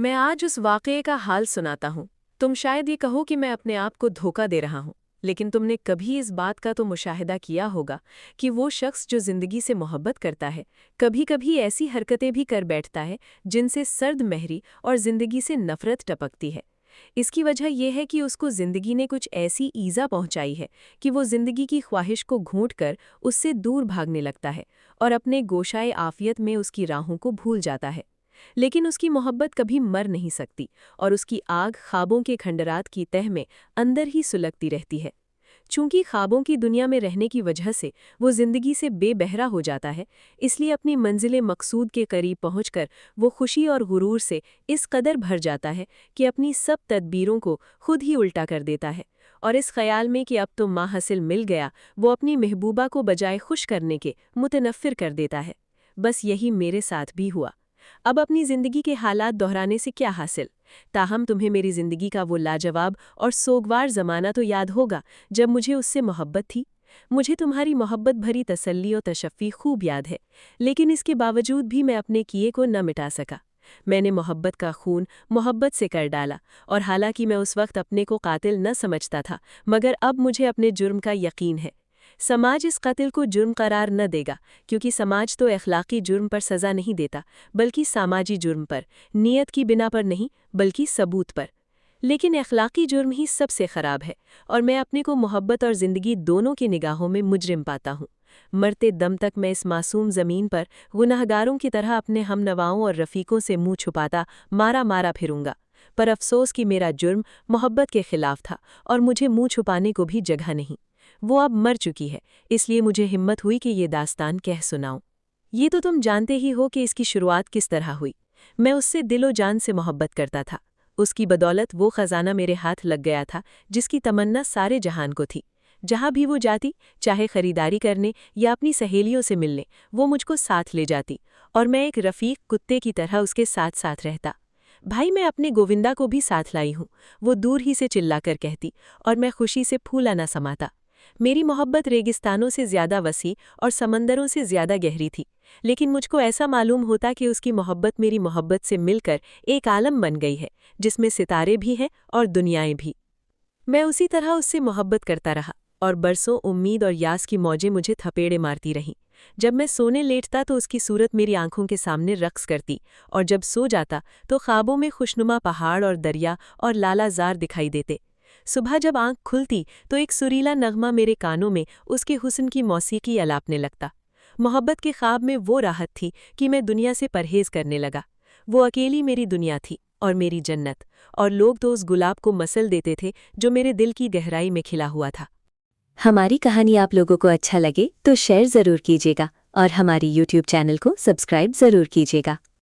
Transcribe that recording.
मैं आज उस वाक़ये का हाल सुनाता हूँ। तुम शायद ये कहो कि मैं अपने आप को धोखा दे रहा हूँ, लेकिन तुमने कभी इस बात का तो मुशाहिदा किया होगा कि वो शख्स जो ज़िंदगी से मोहब्बत करता है, कभी-कभी ऐसी हरकतें भी कर बैठता है जिनसे सर्द महरी और ज़िंदगी से नफ़रत टपकती है। इसकी वजह यह है कि उसको ज़िंदगी ने कुछ ऐसी ईज़ा पहुँचाई है कि वो ज़िंदगी की ख्वाहिश को घूंट कर उससे दूर भागने लगता है और अपने गोशाए आफ़ियत में उसकी राहों को भूल जाता है। लेकिन उसकी मोहब्बत कभी मर नहीं सकती और उसकी आग ख्वाबों के खंडरात की तह में अंदर ही सुलगती रहती है। चूंकि ख्वाबों की दुनिया में रहने की वजह से वो ज़िंदगी से बेबहरा हो जाता है, इसलिए अपनी मंजिल मकसूद के करीब पहुंचकर वो खुशी और गुरूर से इस कदर भर जाता है कि अपनी सब तदबीरों को खुद ही उल्टा कर देता है और इस ख्याल में कि अब तो माँ हासिल मिल गया, वो अपनी महबूबा को बजाय खुश करने के मुतनफ़िर कर देता है। बस यही मेरे साथ भी हुआ। अब अपनी ज़िंदगी के हालात दोहराने से क्या हासिल? ताहम तुम्हें मेरी ज़िंदगी का वो लाजवाब और सोगवार ज़माना तो याद होगा जब मुझे उससे मोहब्बत थी। मुझे तुम्हारी मोहब्बत भरी तसल्ली और तशफ़ी खूब याद है, लेकिन इसके बावजूद भी मैं अपने किए को न मिटा सका। मैंने मोहब्बत का खून मोहब्बत से कर डाला, और हालांकि मैं उस वक्त अपने को कातिल न समझता था, मगर अब मुझे अपने जुर्म का यकीन है। समाज इस कत्ल को जुर्म करार न देगा, क्योंकि समाज तो अखलाकी जुर्म पर सज़ा नहीं देता, बल्कि सामाजी जुर्म पर, नीयत की बिना पर नहीं बल्कि सबूत पर। लेकिन अखलाकी जुर्म ही सबसे ख़राब है, और मैं अपने को मोहब्बत और ज़िंदगी दोनों की निगाहों में मुजरिम पाता हूँ। मरते दम तक मैं इस मासूम ज़मीन पर गुनाहगारों की तरह अपने हमनवाओं और रफ़ीकों से मुँह छुपाता मारा मारा फिरूंगा। पर अफसोस कि मेरा जुर्म मोहब्बत के ख़िलाफ़ था और मुझे मुँह छुपाने को भी जगह नहीं। वो अब मर चुकी है, इसलिए मुझे हिम्मत हुई कि ये दास्तान कह सुनाऊं। ये तो तुम जानते ही हो कि इसकी शुरुआत किस तरह हुई। मैं उससे दिलो जान से मोहब्बत करता था। उसकी बदौलत वो खजाना मेरे हाथ लग गया था जिसकी तमन्ना सारे जहान को थी। जहाँ भी वो जाती, चाहे खरीदारी करने या अपनी सहेलियों से मिलने, वो मुझको साथ ले जाती और मैं एक रफ़ीक कुत्ते की तरह उसके साथ साथ रहता। भाई, मैं अपने गोविंदा को भी साथ लाई हूँ, वो दूर ही से चिल्लाकर कहती, और मैं खुशी से फूला न समाता। मेरी मोहब्बत रेगिस्तानों से ज़्यादा वसी और समंदरों से ज़्यादा गहरी थी, लेकिन मुझको ऐसा मालूम होता कि उसकी मोहब्बत मेरी मोहब्बत से मिलकर एक आलम बन गई है, जिसमें सितारे भी हैं और दुनियाएं भी। मैं उसी तरह उससे मोहब्बत करता रहा, और बरसों उम्मीद और यास की मौजें मुझे थपेड़े मारती रहीं। जब मैं सोने लेटता तो उसकी सूरत मेरी आंखों के सामने रक्स करती, और जब सो जाता तो ख्वाबों में खुशनुमा पहाड़ और दरिया और लालाजार दिखाई देते। सुबह जब आंख खुलती तो एक सुरीला नगमा मेरे कानों में उसके हुस्न की मौसीकी अलापने लगता। मोहब्बत के ख्वाब में वो राहत थी कि मैं दुनिया से परहेज करने लगा। वो अकेली मेरी दुनिया थी और मेरी जन्नत, और लोग तो उस गुलाब को मसल देते थे जो मेरे दिल की गहराई में खिला हुआ था। हमारी कहानी आप लोगों को अच्छा लगे तो शेयर ज़रूर कीजिएगा और हमारी YouTube चैनल को सब्सक्राइब ज़रूर कीजिएगा।